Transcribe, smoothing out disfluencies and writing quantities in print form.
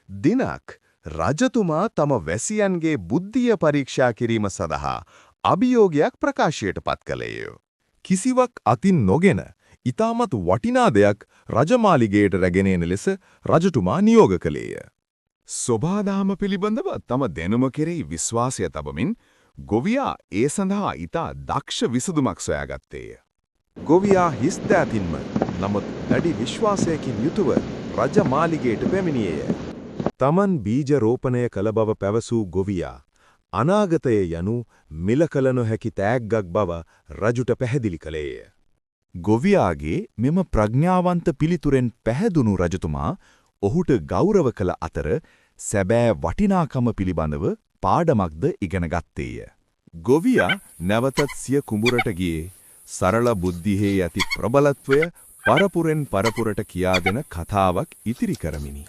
දිනක් රජතුමා තම වැසියන්ගේ බුද්ධිය පරීක්ෂා කිරීම සඳහා අභියෝගයක් ප්‍රකාශයට පත් කළේය. කිසිවක් අතින් නොගෙන ඊටමත් වටිනා දෙයක් රජමාලිගයට රැගෙන එන ලෙස රජතුමා නියෝග කළේය. සොබාදහම පිළිබඳව තම දැනුම කෙරෙහි විශ්වාසය තබමින් ගොවියා ඒ සඳහා ඊට දක්ෂ විසඳුමක් සොයාගත්තේය. ගොවියා හිස් දෑතින්ම නමුත් වැඩි විශ්වාසයකින් යුතුව රජමාලිගයට පැමිණියේය. තමන් බීජ රෝපණය කළ බව පැවසූ ගොවියා අනාගතය යනු මිල කළ නොහැකි තෑග්ගක් බව රජුට පැහැදිලි කළේය. ගොවියාගේ මෙම ප්‍රඥාවන්ත පිළිතුරෙන් පැහැදුණු රජතුමා ඔහුට ගෞරව කළ අතර සැබෑ වටිනාකම පිළිබඳව පාඩමක්ද ඉගෙන ගත්තේය. ගොවියා නැවතත් සිය කුඹුරට ගියේ සරල බුද්ධියේ ඇති ප්‍රබලත්වය පරපුරෙන් පරපුරට කියා දෙන කතාවක් ඉතිරි කරමිනි.